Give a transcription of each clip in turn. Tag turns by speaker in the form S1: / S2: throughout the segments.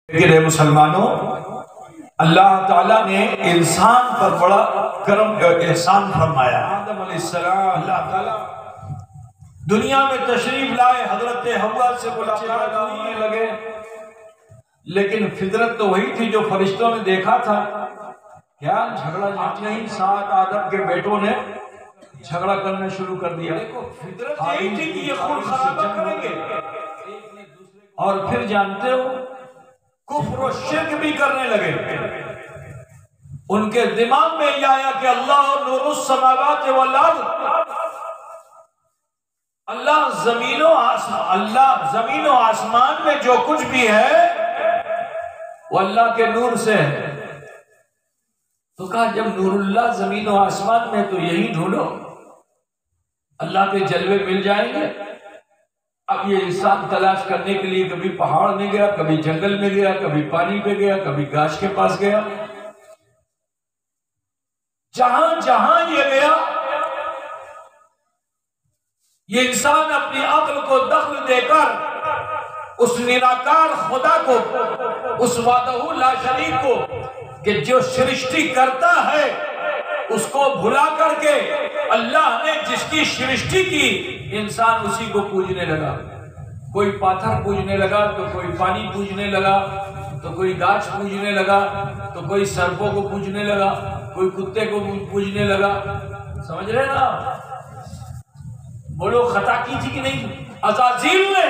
S1: लेकिन मुसलमानों, अल्लाह ताला ने इंसान पर बड़ा करम एहसान फरमाया। आदम अलैहिस्सलाम अल्लाह ताला दुनिया में तशरीफ लाए, हजरत हव्वा से मुलाकात होने लगे, लेकिन फितरत तो वही थी जो फरिश्तों ने देखा था। क्या झगड़ा नहीं, 7 आदम के बेटों ने झगड़ा करना शुरू कर दिया। देखो फितरत यही थी कि ये खून खराबा करेंगे, और फिर जानते हो कुफ्र और शिर्क भी करने लगे। उनके दिमाग में यह आया कि अल्लाह नूरुस समावात वल अर्द, अल्लाह जमीन और आसमान में जो कुछ भी है वो अल्लाह के नूर से है। तो कहा जब नूरुल्लाह जमीन और आसमान में तो यही ढूंढो, अल्लाह के जलवे मिल जाएंगे। अब ये इंसान तलाश करने के लिए कभी पहाड़ में गया, कभी जंगल में गया, कभी पानी पे गया, कभी गाछ के पास गया। जहां जहां ये गया, ये इंसान अपनी अक्ल को दखल देकर उस निराकार खुदा को, उस वादहू ला शरीक को कि जो सृष्टि करता है उसको भुला करके अल्लाह ने जिसकी सृष्टि की, इंसान उसी को पूजने लगा। कोई पाथर पूजने लगा, तो कोई पानी पूजने लगा, तो कोई गाछ पूजने लगा, तो कोई सर्पों को पूजने लगा, कोई कुत्ते को पूजने लगा। समझ रहे ना? बोलो खता की थी कि नहीं? अज़ाज़ील ने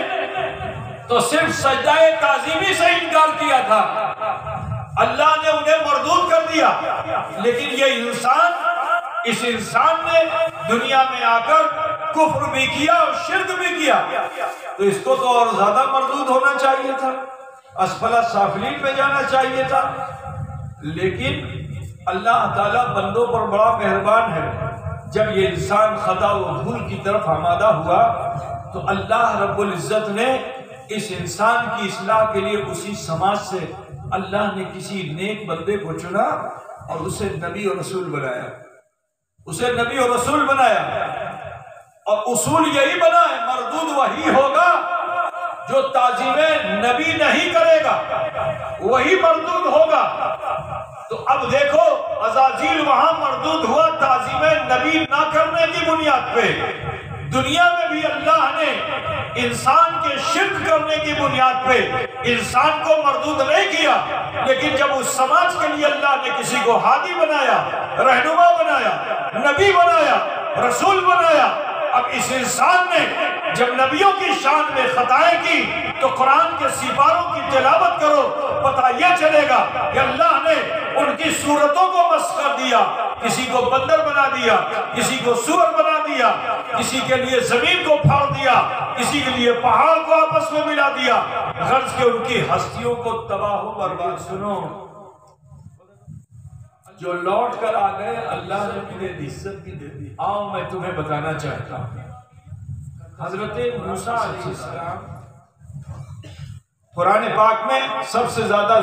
S1: तो सिर्फ सजदाए ताज़ीमी से इनकार किया था, अल्लाह ने उन्हें मरदूद कर दिया। लेकिन ये इंसान, इस इंसान ने दुनिया में आकर कुफ्र भी किया और शिर्क भी किया, तो इसको तो और ज्यादा मरदूद होना चाहिए था, असफला साफिलीन में जाना चाहिए था। लेकिन अल्लाह ताला बंदों पर बड़ा मेहरबान है। जब ये इंसान खता व भूल की तरफ आमादा हुआ, तो अल्लाह रब्बुल इज्जत ने इस इंसान की इस्लाह के लिए उसी समाज से अल्लाह ने किसी नेक बंदे को चुना और उसे नबी और रसूल बनाया। उसे नबी और रसूल बनाया, और उसूल यही बना है, मरदूद वही होगा जो ताजीमे नबी नहीं करेगा, वही मरदूद होगा। तो अब देखो अज़ाज़ील वहां मरदूद हुआ ताजीमे नबी ना करने की बुनियाद पे। दुनिया में भी अल्लाह ने इंसान के शिर्क करने की बुनियाद पे इंसान को मरदूद नहीं किया, लेकिन जब उस समाज के लिए अल्लाह ने किसी को हादी बनाया, रहनुमा बनाया, नबी बनाया, रसूल बनाया, अब इस इंसान ने जब नबियों की शान में खताएं की, तो कुरान के सिपारों की तिलावत करो, पता यह चलेगा कि अल्लाह ने उनकी सूरतों को मस्ख कर दिया। किसी को बंदर बना दिया, किसी को सूअर बना दिया, किसी के लिए जमीन को फाड़ दिया, किसी के लिए पहाड़ को आपस में मिला दिया, गर्ज के उनकी हस्तियों को तबाह बर्बाद। सुनो, जो लौट कर आ गए अल्लाह ने उन्हें इज्जत भी दे दी। आओ मैं तुम्हें बताना चाहता हूँ, हजरत मूसा अलैहिस्सलाम कुरान पाक में सबसे ज्यादा